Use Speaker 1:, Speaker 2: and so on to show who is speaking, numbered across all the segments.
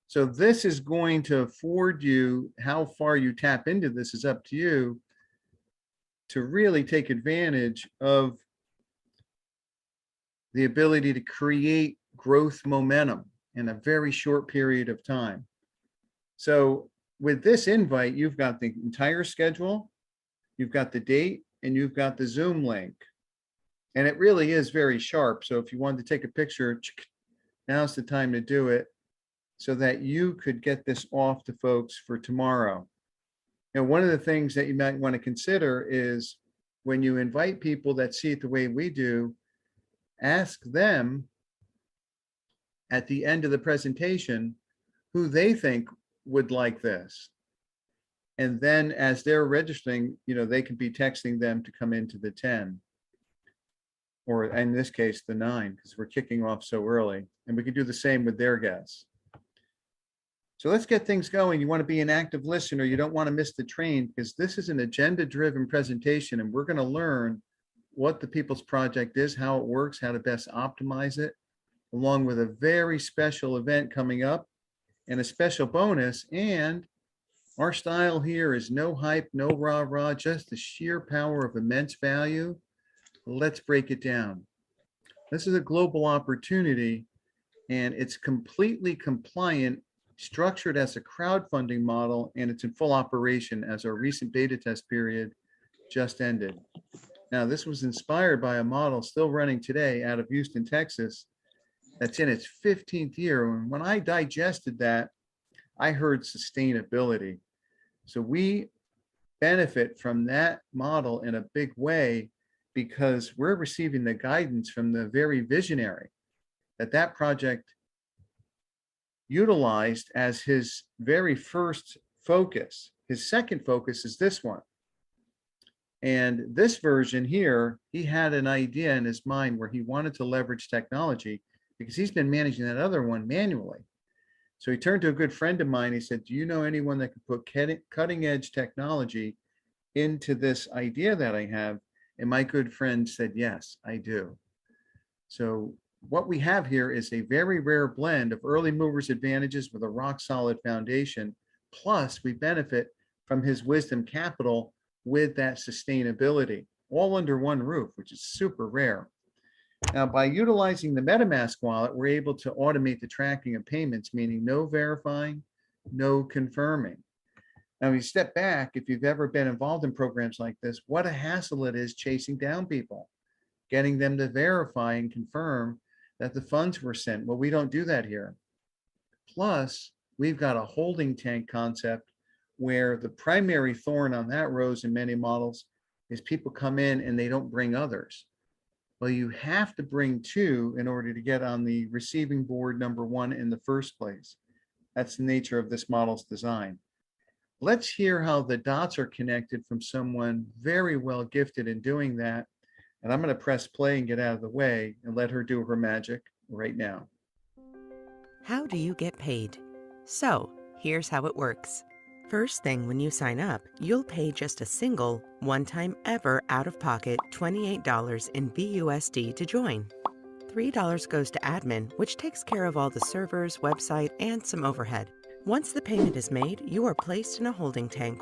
Speaker 1: So this is going to afford you, how far you tap into this is up to you, to really take advantage of the ability to create growth momentum in a very short period of time. So with this invite, you've got the entire schedule, you've got the date, and you've got the Zoom link. And it really is very sharp. So if you wanted to take a picture, now's the time to do it so that you could get this off to folks for tomorrow. Now, one of the things that you might want to consider is when you invite people that see it the way we do, ask them at the end of the presentation who they think would like this. And then as they're registering, they could be texting them to come into the 10, or in this case, the 9, because we're kicking off so early. And we could do the same with their guests. So let's get things going. You want to be an active listener. You don't want to miss the train, because this is an agenda-driven presentation, and we're going to learn what the People's Project is, how it works, how to best optimize it, along with a very special event coming up and a special bonus. And our style here is no hype, no rah-rah, just the sheer power of immense value. Let's break it down. This is a global opportunity, and it's completely compliant, structured as a crowdfunding model, and it's in full operation as our recent beta test period just ended. Now, this was inspired by a model still running today out of Houston, Texas, that's in its 15th year. And when I digested that, I heard sustainability. So we benefit from that model in a big way, because we're receiving the guidance from the very visionary that project utilized as his very first focus. His second focus is this one. And this version here, he had an idea in his mind where he wanted to leverage technology, because he's been managing that other one manually. So he turned to a good friend of mine. He said, do you know anyone that could put cutting edge technology into this idea that I have? And my good friend said, yes, I do. So what we have here is a very rare blend of early movers advantages with a rock solid foundation. Plus we benefit from his wisdom capital with that sustainability, all under one roof, which is super rare. Now, by utilizing the MetaMask wallet, we're able to automate the tracking of payments, meaning no verifying, no confirming. Now, when you step back, if you've ever been involved in programs like this, what a hassle it is chasing down people, getting them to verify and confirm that the funds were sent. Well, we don't do that here. Plus, we've got a holding tank concept where the primary thorn on that rose in many models is people come in and they don't bring others. Well, you have to bring 2 in order to get on the receiving board number 1 in the first place. That's the nature of this model's design. Let's hear how the dots are connected from someone very well gifted in doing that. And I'm going to press play and get out of the way and let her do her magic right now.
Speaker 2: How do you get paid? So here's how it works. First thing, when you sign up, you'll pay just a single, one-time ever out-of-pocket $28 in BUSD to join. $3 goes to admin, which takes care of all the servers, website, and some overhead. Once the payment is made, you are placed in a holding tank.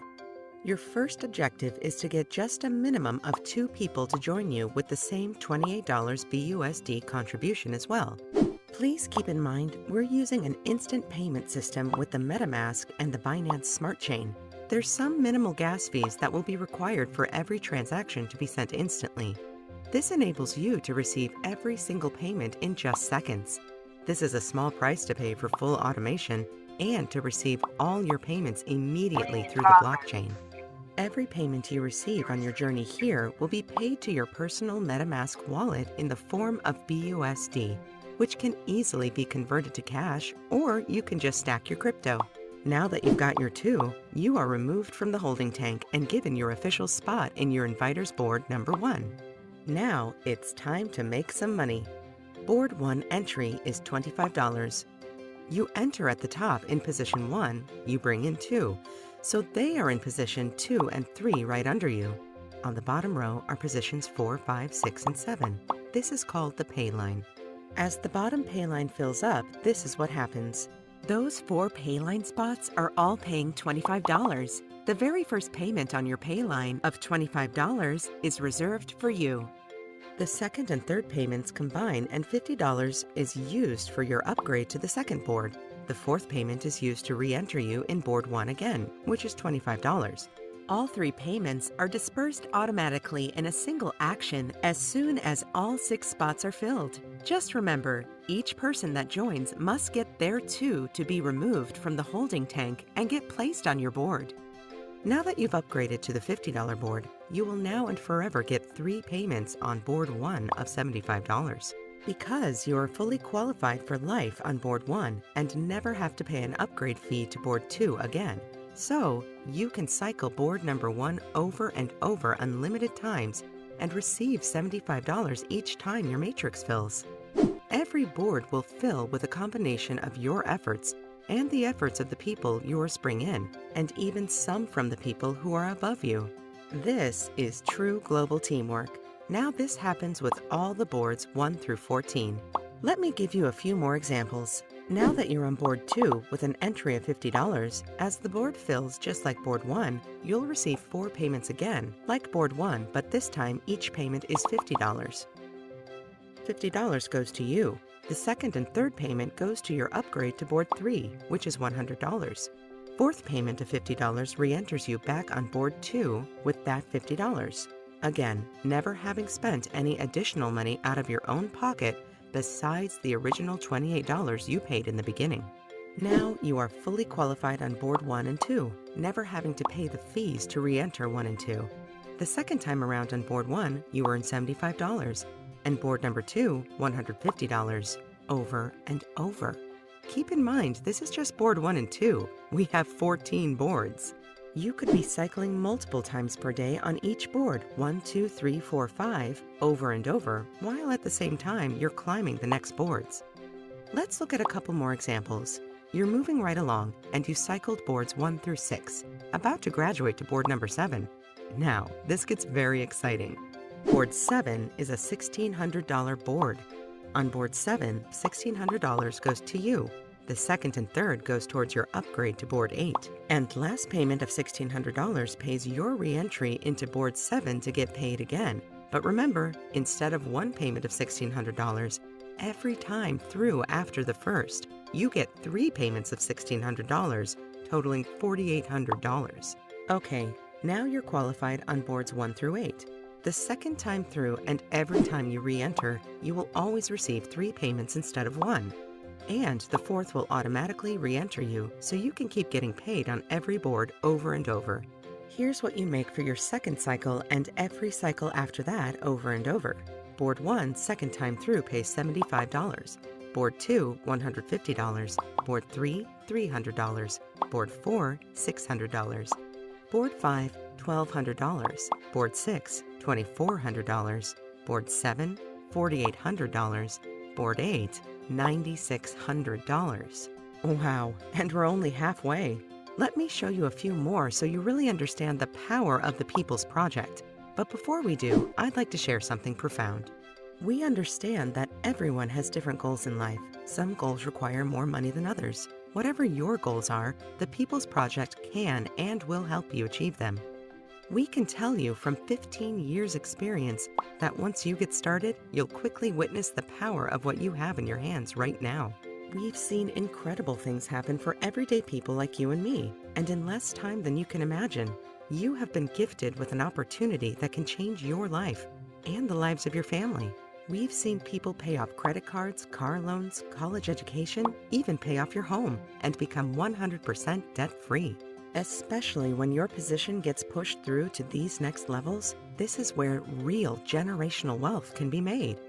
Speaker 2: Your first objective is to get just a minimum of 2 people to join you with the same $28 BUSD contribution as well. Please keep in mind, we're using an instant payment system with the MetaMask and the Binance Smart Chain. There's some minimal gas fees that will be required for every transaction to be sent instantly. This enables you to receive every single payment in just seconds. This is a small price to pay for full automation and to receive all your payments immediately through the blockchain. Every payment you receive on your journey here will be paid to your personal MetaMask wallet in the form of BUSD, which can easily be converted to cash, or you can just stack your crypto. Now that you've got your 2, you are removed from the holding tank and given your official spot in your inviters board number 1. Now it's time to make some money. Board 1 entry is $25. You enter at the top in position 1, you bring in 2, so they are in position 2 and 3 right under you. On the bottom row are positions 4, 5, 6, and 7. This is called the pay line. As the bottom pay line fills up, this is what happens. Those 4 Payline spots are all paying $25. The very first payment on your Payline of $25 is reserved for you. The second and third payments combine and $50 is used for your upgrade to the second board. The fourth payment is used to re-enter you in board 1 again, which is $25. All 3 payments are dispersed automatically in a single action as soon as all 6 spots are filled. Just remember, each person that joins must get their 2 to be removed from the holding tank and get placed on your board. Now that you've upgraded to the $50 board, you will now and forever get 3 payments on board 1 of $75. Because you are fully qualified for life on board 1 and never have to pay an upgrade fee to board 2 again. So, you can cycle board number 1 over and over unlimited times and receive $75 each time your matrix fills. Every board will fill with a combination of your efforts and the efforts of the people yours bring in, and even some from the people who are above you. This is true global teamwork. Now this happens with all the boards 1 through 14. Let me give you a few more examples. Now that you're on board 2 with an entry of $50, as the board fills just like board 1, you'll receive 4 payments again, like board 1, but this time each payment is $50. $50 goes to you. The second and third payment goes to your upgrade to board 3, which is $100. Fourth payment of $50 re-enters you back on board 2 with that $50. Again, never having spent any additional money out of your own pocket besides the original $28 you paid in the beginning. Now you are fully qualified on board 1 and 2, never having to pay the fees to re-enter 1 and 2. The second time around on board 1, you earn $75, and board number 2, $150, over and over. Keep in mind, this is just board 1 and 2. We have 14 boards. You could be cycling multiple times per day on each board, 1, 2, 3, 4, 5, over and over, while at the same time you're climbing the next boards. Let's look at a couple more examples. You're moving right along, and you cycled boards 1 through 6, about to graduate to board number 7. Now, this gets very exciting. Board 7 is a $1,600 board. On board 7, $1,600 goes to you. The second and third goes towards your upgrade to board 8. And last payment of $1,600 pays your re-entry into board 7 to get paid again. But remember, instead of one payment of $1,600, every time through after the first, you get 3 payments of $1,600, totaling $4,800. Okay, now you're qualified on boards 1 through 8. The second time through and every time you re-enter, you will always receive 3 payments instead of 1. And the fourth will automatically re-enter you, so you can keep getting paid on every board over and over. Here's what you make for your second cycle and every cycle after that over and over. Board 1, second time through, pays $75. Board 2, $150. Board 3, $300. Board 4, $600. Board 5, $1,200. Board 6, $2,400. Board 7, $4,800. Board 8, $9,600. Wow, and we're only halfway. Let me show you a few more so you really understand the power of the People's Project. But before we do, I'd like to share something profound. We understand that everyone has different goals in life. Some goals require more money than others. Whatever your goals are, the People's Project can and will help you achieve them. We can tell you from 15 years' experience that once you get started, you'll quickly witness the power of what you have in your hands right now. We've seen incredible things happen for everyday people like you and me, and in less time than you can imagine. You have been gifted with an opportunity that can change your life and the lives of your family. We've seen people pay off credit cards, car loans, college education, even pay off your home and become 100% debt-free. Especially when your position gets pushed through to these next levels, this is where real generational wealth can be made.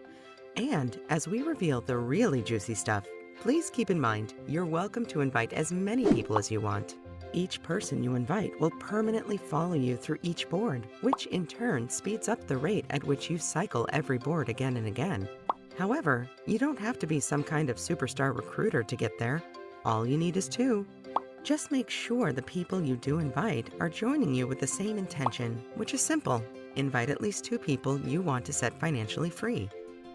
Speaker 2: And as we reveal the really juicy stuff, please keep in mind you're welcome to invite as many people as you want. Each person you invite will permanently follow you through each board, which in turn speeds up the rate at which you cycle every board again and again. However, you don't have to be some kind of superstar recruiter to get there. All you need is 2. Just make sure the people you do invite are joining you with the same intention, which is simple. Invite at least 2 people you want to set financially free.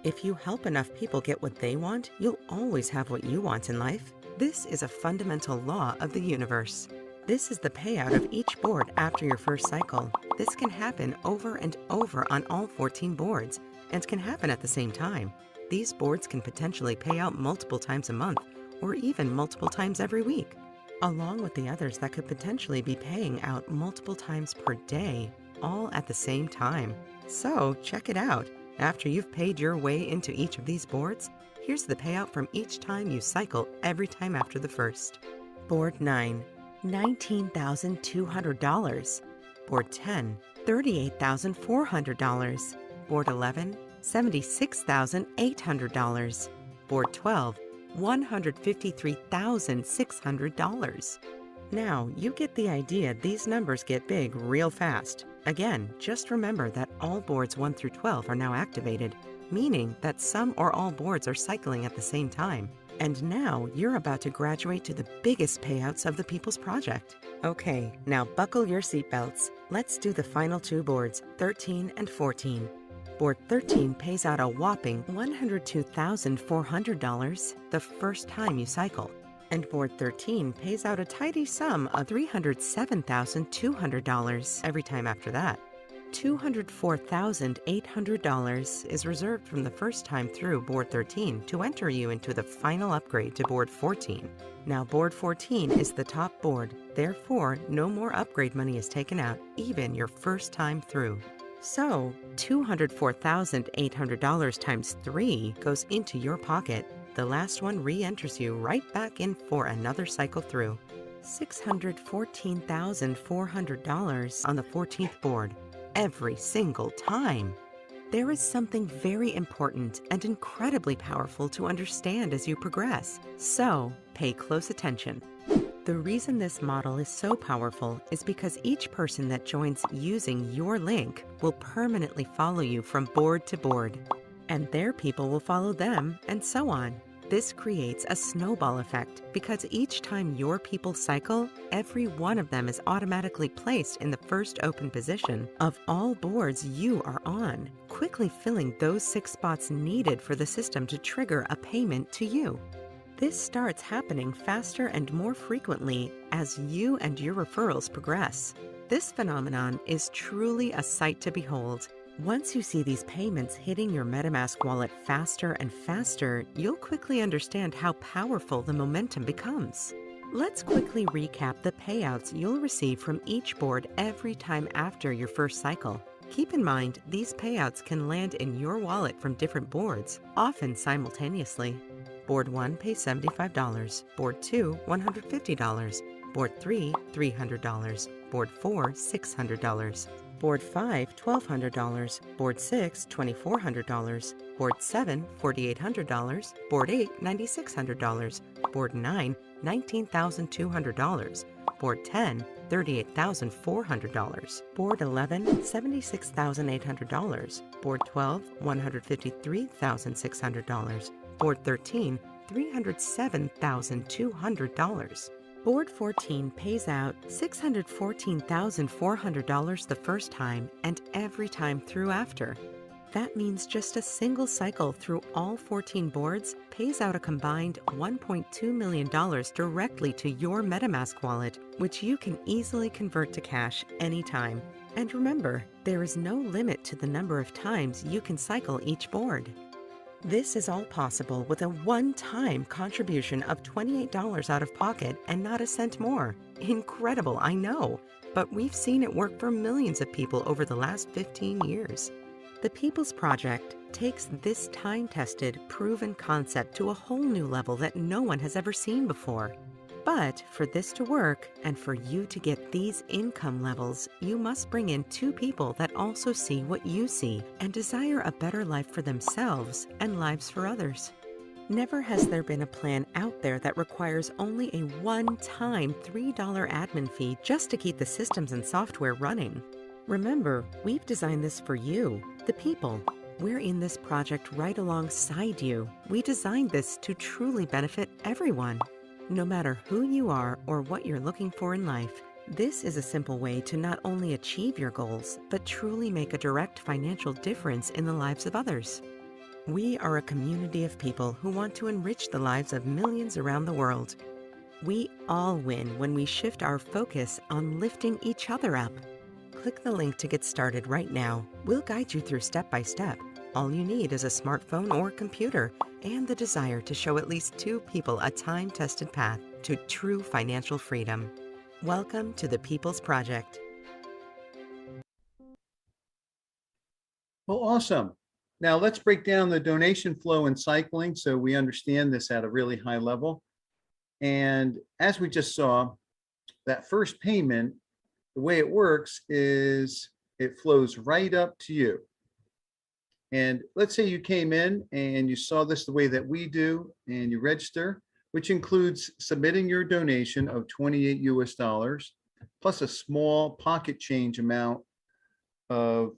Speaker 2: If you help enough people get what they want, you'll always have what you want in life. This is a fundamental law of the universe. This is the payout of each board after your first cycle. This can happen over and over on all 14 boards and can happen at the same time. These boards can potentially pay out multiple times a month or even multiple times every week, along with the others that could potentially be paying out multiple times per day, all at the same time. So check it out. After you've paid your way into each of these boards, here's the payout from each time you cycle every time after the first. Board 9, $19,200. Board 10, $38,400. Board 11, $76,800. Board 12, $153,600. Now, you get the idea these numbers get big real fast. Again, just remember that all boards 1 through 12 are now activated, meaning that some or all boards are cycling at the same time. And now you're about to graduate to the biggest payouts of the People's Project. Okay, now buckle your seatbelts. Let's do the final 2 boards, 13 and 14. Board 13 pays out a whopping $102,400 the first time you cycle. And Board 13 pays out a tidy sum of $307,200 every time after that. $204,800 is reserved from the first time through Board 13 to enter you into the final upgrade to Board 14. Now, Board 14 is the top board, therefore no more upgrade money is taken out, even your first time through. So, $204,800 times 3 goes into your pocket. The last one re-enters you right back in for another cycle through. $614,400 on the 14th board, every single time. There is something very important and incredibly powerful to understand as you progress, so pay close attention. The reason this model is so powerful is because each person that joins using your link will permanently follow you from board to board, and their people will follow them, and so on. This creates a snowball effect because each time your people cycle, every one of them is automatically placed in the first open position of all boards you are on, quickly filling those 6 spots needed for the system to trigger a payment to you. This starts happening faster and more frequently as you and your referrals progress. This phenomenon is truly a sight to behold. Once you see these payments hitting your MetaMask wallet faster and faster, you'll quickly understand how powerful the momentum becomes. Let's quickly recap the payouts you'll receive from each board every time after your first cycle. Keep in mind, these payouts can land in your wallet from different boards, often simultaneously. Board 1 pays $75, Board 2 $150, Board 3 $300, Board 4 $600, Board 5 $1,200, Board 6 $2,400, Board 7 $4,800, Board 8 $9,600, Board 9 $19,200, Board 10 $38,400, Board 11 $76,800, Board 12 $153,600, Board 13 $307,200. Board 14 pays out $614,400 the first time and every time through after. That means just a single cycle through all 14 boards pays out a combined $1.2 million directly to your MetaMask wallet, which you can easily convert to cash anytime. And remember, there is no limit to the number of times you can cycle each board. This is all possible with a one-time contribution of $28 out of pocket and not a cent more. Incredible, I know, but we've seen it work for millions of people over the last 15 years. The People's Project takes this time-tested, proven concept to a whole new level that no one has ever seen before. But for this to work, and for you to get these income levels, you must bring in 2 people that also see what you see and desire a better life for themselves and lives for others. Never has there been a plan out there that requires only a one-time $3 admin fee just to keep the systems and software running. Remember, we've designed this for you, the people. We're in this project right alongside you. We designed this to truly benefit everyone. No matter who you are or what you're looking for in life, this is a simple way to not only achieve your goals, but truly make a direct financial difference in the lives of others. We are a community of people who want to enrich the lives of millions around the world. We all win when we shift our focus on lifting each other up. Click the link to get started right now. We'll guide you through step by step. All you need is a smartphone or computer and the desire to show at least 2 people a time-tested path to true financial freedom. Welcome to the People's Project.
Speaker 1: Well, awesome. Now let's break down the donation flow and cycling so we understand this at a really high level. And as we just saw, that first payment, the way it works is it flows right up to you. And let's say you came in and you saw this the way that we do and you register, which includes submitting your donation of 28 US plus a small pocket change amount of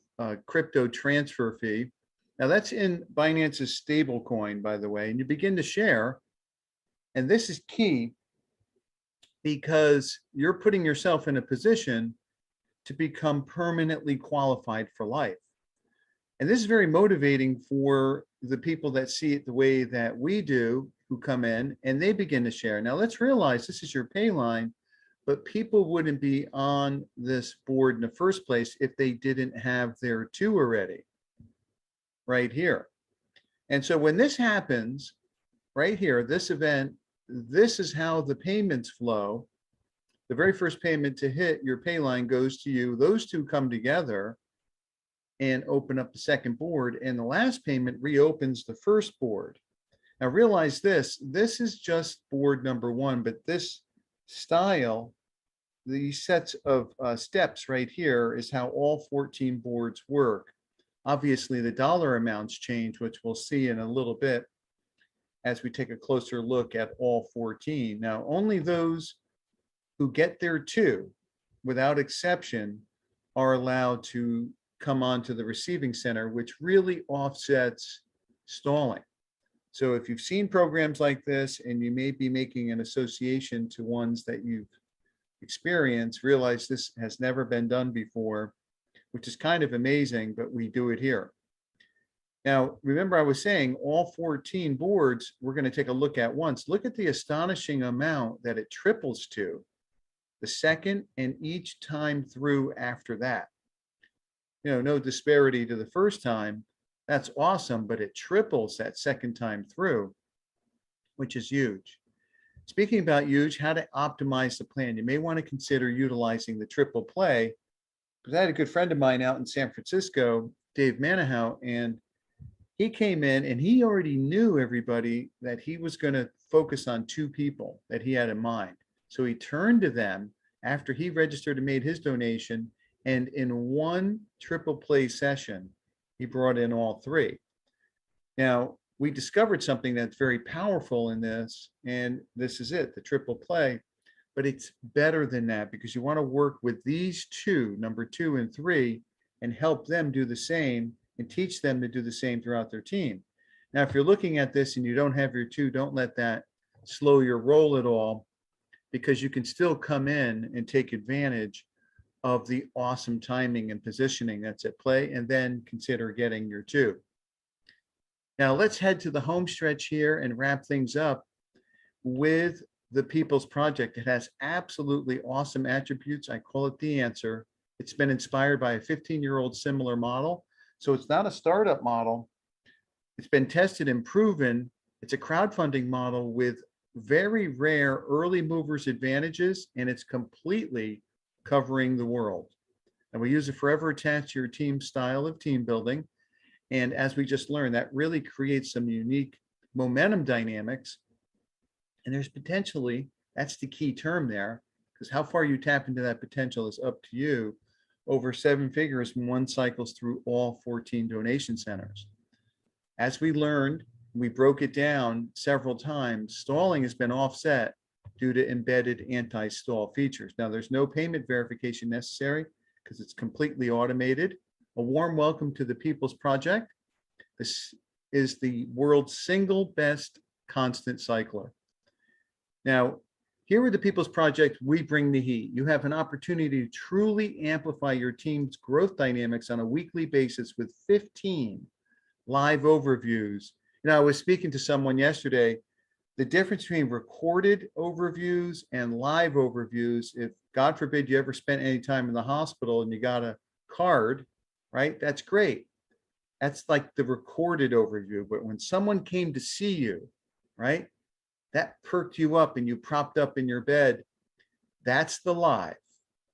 Speaker 1: crypto transfer fee. Now that's in Binance's stable coin, by the way, and you begin to share. And this is key because you're putting yourself in a position to become permanently qualified for life. And this is very motivating for the people that see it the way that we do, who come in and they begin to share. Now let's realize this is your pay line, but people wouldn't be on this board in the first place if they didn't have their 2 already, right here. And so when this happens, right here, this event, this is how the payments flow. The very first payment to hit your pay line goes to you. Those 2 come together and open up the second board, and the last payment reopens the first board. Now realize this is just board number 1, but this style, these sets of steps right here is how all 14 boards work. Obviously the dollar amounts change, which we'll see in a little bit as we take a closer look at all 14. Now only those who get their 2 without exception are allowed to come onto the receiving center, which really offsets stalling. So if you've seen programs like this and you may be making an association to ones that you've experienced, realize this has never been done before, which is kind of amazing, but we do it here. Now, remember I was saying all 14 boards we're going to take a look at once. Look at the astonishing amount that it triples to the second and each time through after that. No disparity to the first time. That's awesome, but it triples that second time through, which is huge. Speaking about huge, how to optimize the plan. You may want to consider utilizing the triple play, because I had a good friend of mine out in San Francisco, Dave Manahow, and he came in and he already knew everybody that he was going to focus on 2 people that he had in mind. So he turned to them after he registered and made his donation, and in one triple play session, he brought in all 3. Now, we discovered something that's very powerful in this, and this is it, the triple play, but it's better than that because you want to work with these 2, number 2 and 3, and help them do the same and teach them to do the same throughout their team. Now, if you're looking at this and you don't have your 2, don't let that slow your roll at all, because you can still come in and take advantage of the awesome timing and positioning that's at play, and then consider getting your 2. Now let's head to the home stretch here and wrap things up with the People's Project. It has absolutely awesome attributes. I call it the answer. It's been inspired by a 15-year-old similar model. So it's not a startup model. It's been tested and proven. It's a crowdfunding model with very rare early movers advantages, and it's completely covering the world. And we use it forever attached to your team style of team building. And as we just learned, that really creates some unique momentum dynamics. And there's potentially, that's the key term there, because how far you tap into that potential is up to you, over 7 figures when one cycles through all 14 donation centers. As we learned, we broke it down several times, stalling has been offset due to embedded anti-stall features. Now, there's no payment verification necessary because it's completely automated. A warm welcome to the People's Project. This is the world's single best constant cycler. Now, here with the People's Project, we bring the heat. You have an opportunity to truly amplify your team's growth dynamics on a weekly basis with 15 live overviews. I was speaking to someone yesterday, the difference between recorded overviews and live overviews, if God forbid you ever spent any time in the hospital and you got a card, right? That's great. That's like the recorded overview. But when someone came to see you, right, that perked you up and you propped up in your bed, that's the live,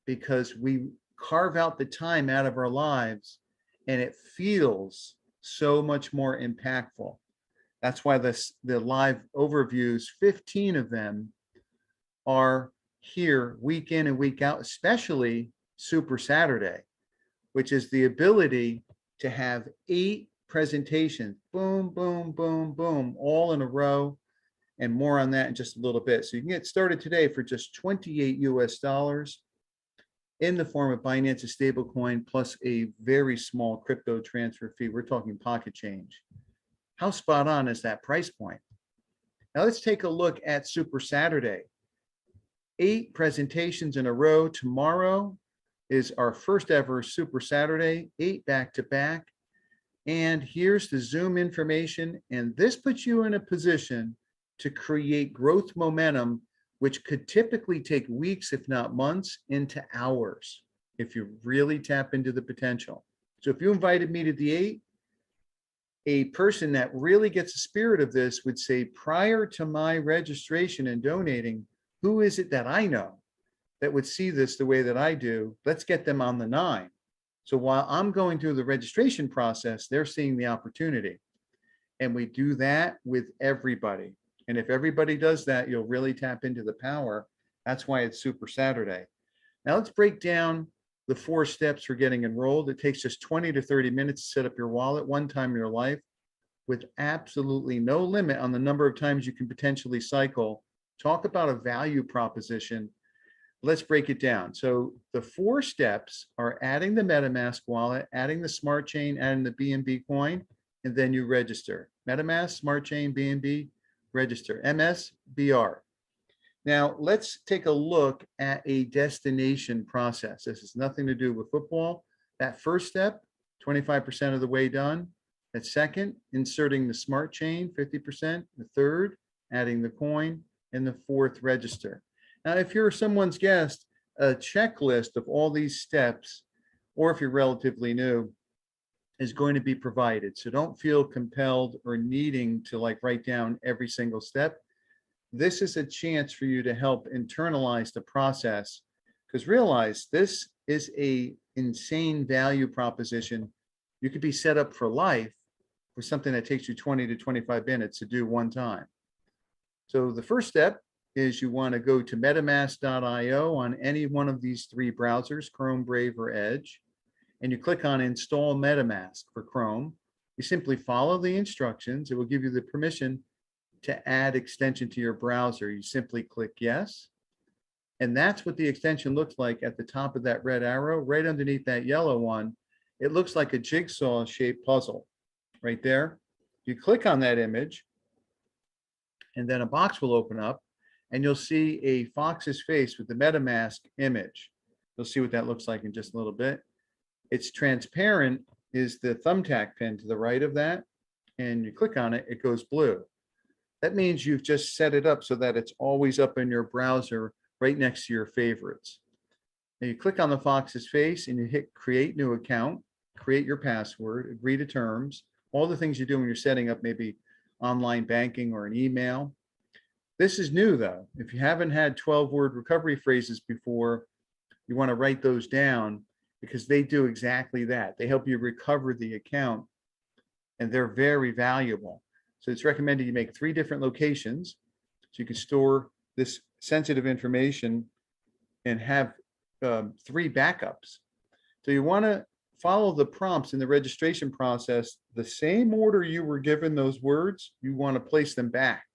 Speaker 1: because we carve out the time out of our lives and it feels so much more impactful. That's why the live overviews, 15 of them, are here week in and week out, especially Super Saturday, which is the ability to have 8 presentations, boom, boom, boom, boom, all in a row, and more on that in just a little bit. So you can get started today for just 28 US dollars in the form of Binance's stablecoin plus a very small crypto transfer fee. We're talking pocket change. How spot on is that price point? Now let's take a look at Super Saturday. 8 presentations in a row. Tomorrow is our first ever Super Saturday, 8 back to back. And here's the Zoom information. And this puts you in a position to create growth momentum, which could typically take weeks, if not months, into hours, if you really tap into the potential. So if you invited me to the 8, a person that really gets the spirit of this would say, prior to my registration and donating, who is it that I know that would see this the way that I do? Let's get them on the 9. So while I'm going through the registration process, they're seeing the opportunity. And we do that with everybody. And if everybody does that, you'll really tap into the power. That's why it's Super Saturday. Now let's break down the 4 steps for getting enrolled. It takes just 20 to 30 minutes to set up your wallet one time in your life, with absolutely no limit on the number of times you can potentially cycle. Talk about a value proposition. Let's break it down. So the 4 steps are adding the MetaMask wallet, adding the Smart Chain, adding the BNB coin, and then you register. MetaMask, Smart Chain, BNB, register. MSBR. Now let's take a look at a destination process. This has nothing to do with football. That first step, 25% of the way done. That second, inserting the Smart Chain, 50%. The third, adding the coin. And the fourth, register. Now, if you're someone's guest, a checklist of all these steps, or if you're relatively new, is going to be provided. So don't feel compelled or needing to write down every single step. This is a chance for you to help internalize the process, because realize this is a insane value proposition. You could be set up for life for something that takes you 20 to 25 minutes to do one time. So the first step is you want to go to metamask.io on any one of these 3 browsers, Chrome, Brave, or Edge, and you click on Install MetaMask for Chrome. You simply follow the instructions. It will give you the permission to add extension to your browser. You simply click yes. And that's what the extension looks like at the top of that red arrow. Right underneath that yellow one, it looks like a jigsaw-shaped puzzle right there. You click on that image, and then a box will open up, and you'll see a fox's face with the MetaMask image. You'll see what that looks like in just a little bit. It's transparent is the thumbtack pin to the right of that, and you click on it, it goes blue. That means you've just set it up so that it's always up in your browser right next to your favorites. Now you click on the fox's face and you hit create new account, create your password, agree to terms, all the things you do when you're setting up maybe online banking or an email. This is new though. If you haven't had 12-word recovery phrases before, you want to write those down, because they do exactly that. They help you recover the account, and they're very valuable. So it's recommended you make 3 different locations so you can store this sensitive information and have 3 backups. So you want to follow the prompts in the registration process. The same order you were given those words, you want to place them back,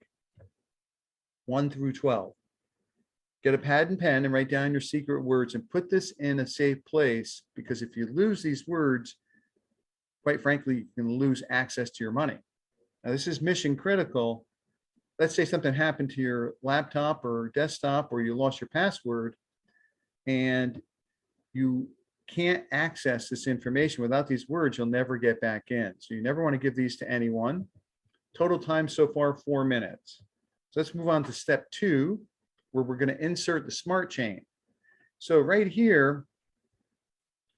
Speaker 1: 1 through 12. Get a pad and pen and write down your secret words and put this in a safe place, because if you lose these words, quite frankly, you can lose access to your money. Now, this is mission critical. Let's say something happened to your laptop or desktop, or you lost your password, and you can't access this information. Without these words, you'll never get back in. So you never want to give these to anyone. Total time so far, 4 minutes. So let's move on to step 2, where we're going to insert the smart chain. So right here,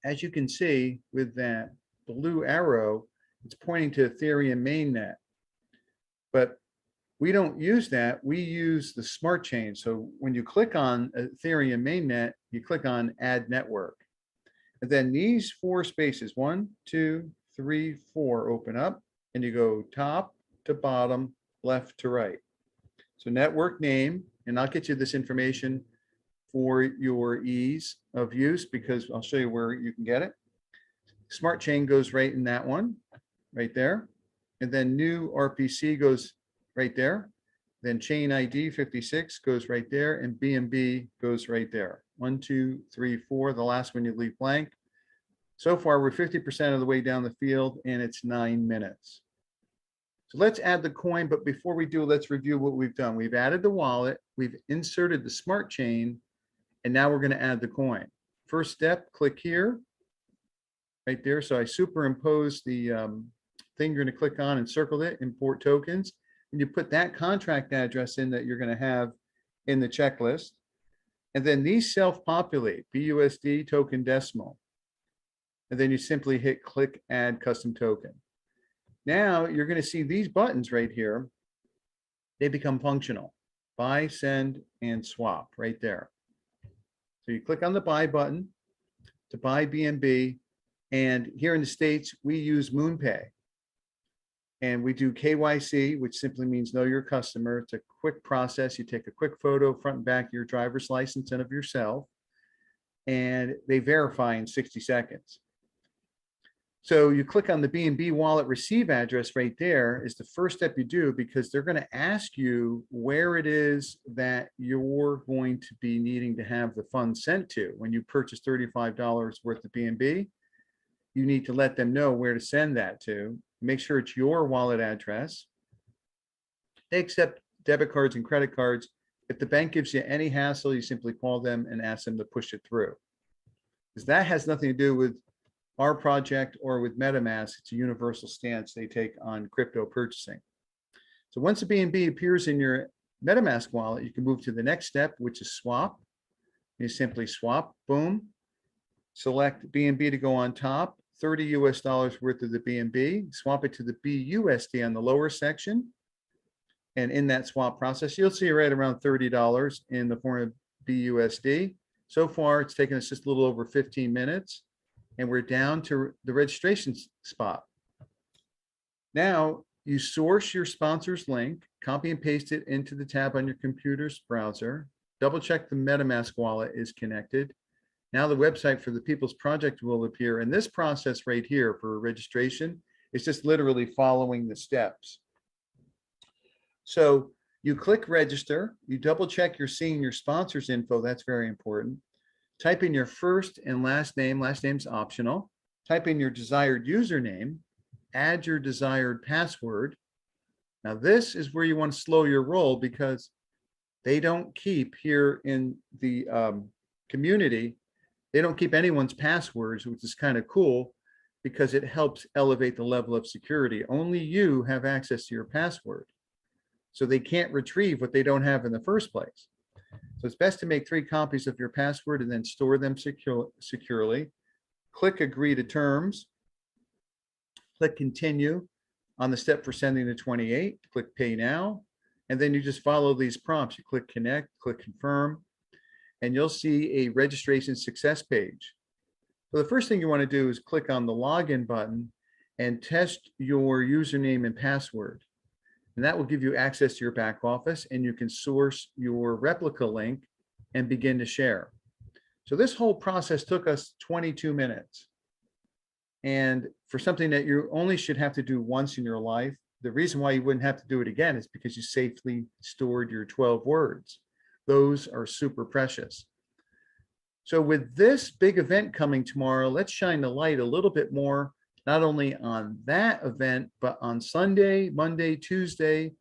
Speaker 1: as you can see with that blue arrow, it's pointing to Ethereum mainnet. But we don't use that. We use the smart chain. So when you click on Ethereum mainnet, you click on add network. And then these 4 spaces, 1, 2, 3, 4, open up, and you go top to bottom, left to right. So network name, and I'll get you this information for your ease of use because I'll show you where you can get it. Smart chain goes right in that one, right there. And then new RPC goes right there. Then chain ID 56 goes right there, and BNB goes right there. 1, 2, 3, 4. The last one you leave blank. So far, we're 50% of the way down the field, and it's 9 minutes. So let's add the coin, but before we do, let's review what we've done. We've added the wallet, we've inserted the smart chain, and now we're going to add the coin. First step, click here, right there. So I superimpose the thing you're going to click on and circled it, import tokens, and you put that contract address in that you're going to have in the checklist. And then these self-populate, BUSD token decimal. And then you simply hit click add custom token. Now you're going to see these buttons right here. They become functional. Buy, send, and swap right there. So you click on the buy button to buy BNB. And here in the States, we use MoonPay. And we do KYC, which simply means know your customer. It's a quick process. You take a quick photo front and back of your driver's license and of yourself, and they verify in 60 seconds. So you click on the BNB wallet receive address right there is the first step you do, because they're going to ask you where it is that you're going to be needing to have the funds sent to. When you purchase $35 worth of BNB, you need to let them know where to send that to. Make sure it's your wallet address. They accept debit cards and credit cards. If the bank gives you any hassle, you simply call them and ask them to push it through. Because that has nothing to do with our project or with MetaMask. It's a universal stance they take on crypto purchasing. So once the BNB appears in your MetaMask wallet, you can move to the next step, which is swap. You simply swap, boom, select BNB to go on top, $30 US worth of the BNB, swap it to the BUSD on the lower section. And in that swap process, you'll see right around $30 in the form of BUSD. So far, it's taken us just a little over 15 minutes. And we're down to the registration spot. Now you source your sponsor's link, copy and paste it into the tab on your computer's browser, double check the MetaMask wallet is connected. Now the website for the People's Project will appear. And this process right here for registration is just literally following the steps. So you click register, you double check you're seeing your sponsor's info, that's very important. Type in your first and last name's optional. Type in your desired username, add your desired password. Now this is where you want to slow your roll, because they don't keep here in the community, they don't keep anyone's passwords, which is kind of cool because it helps elevate the level of security. Only you have access to your password. So they can't retrieve what they don't have in the first place. So it's best to make 3 copies of your password and then store them securely. Click agree to terms. Click continue on the step for sending the 28. Click pay now. And then you just follow these prompts. You click connect, click confirm, and you'll see a registration success page. So the first thing you want to do is click on the login button and test your username and password. And that will give you access to your back office, and you can source your replica link and begin to share. So this whole process took us 22 minutes. And for something that you only should have to do once in your life, the reason why you wouldn't have to do it again is because you safely stored your 12 words. Those are super precious. So with this big event coming tomorrow, let's shine the light a little bit more, not only on that event, but on Sunday, Monday, Tuesday,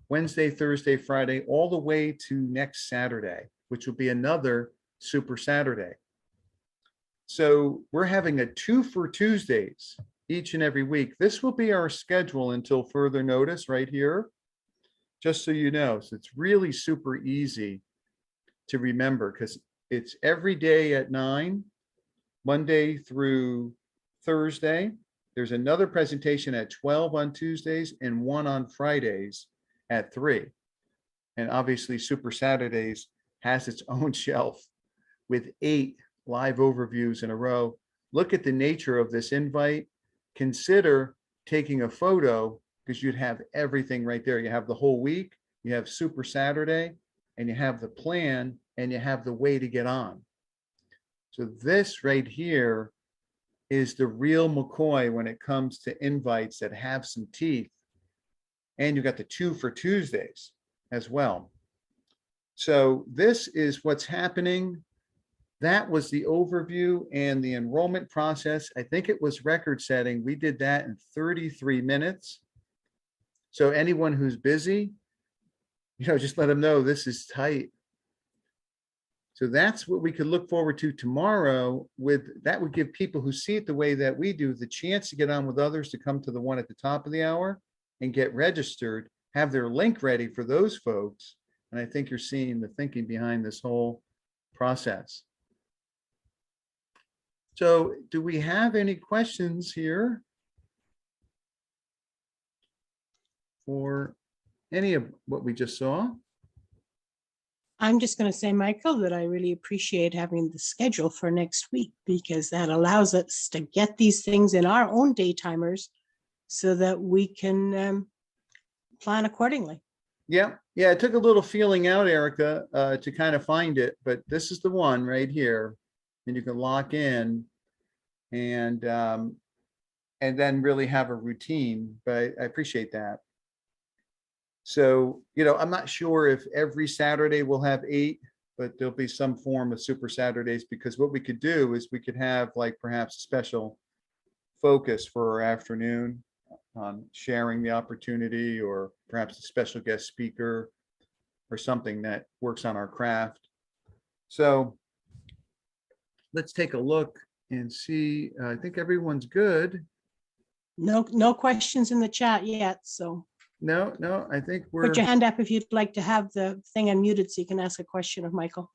Speaker 1: Wednesday, Thursday, Friday, all the way to next Saturday, which will be another Super Saturday. So we're having a 2 for Tuesdays each and every week. This will be our schedule until further notice right here, just so you know. So it's really super easy to remember because it's every day at 9, Monday through Thursday. There's another presentation at 12 on Tuesdays and one on Fridays at 3. And obviously Super Saturdays has its own shelf with 8 live overviews in a row. Look at the nature of this invite. Consider taking a photo because you'd have everything right there. You have the whole week, you have Super Saturday, and you have the plan, and you have the way to get on. So this right here is the real McCoy when it comes to invites that have some teeth. And you got the 2 for Tuesdays as well. So this is what's happening. That was the overview and the enrollment process. I think it was record setting. We did that in 33 minutes. So anyone who's busy, just let them know this is tight. So that's what we could look forward to tomorrow. With that would give people who see it the way that we do the chance to get on with others to come to the one at the top of the hour and get registered, have their link ready for those folks. And I think you're seeing the thinking behind this whole process. So do we have any questions here for any of what we just saw?
Speaker 3: I'm just going to say, Michael, that I really appreciate having the schedule for next week because that allows us to get these things in our own day timers so that we can plan accordingly.
Speaker 1: Yeah, it took a little feeling out, Erica, to kind of find it, but this is the one right here, and you can lock in and then really have a routine. But I appreciate that. So, I'm not sure if every Saturday we'll have 8, but there'll be some form of Super Saturdays, because what we could do is we could have like perhaps a special focus for our afternoon on sharing the opportunity, or perhaps a special guest speaker or something that works on our craft. So let's take a look and see. I think everyone's good.
Speaker 3: No questions in the chat yet, so.
Speaker 1: No, I think
Speaker 3: Put your hand up if you'd like to have the thing unmuted so you can ask a question of Michael.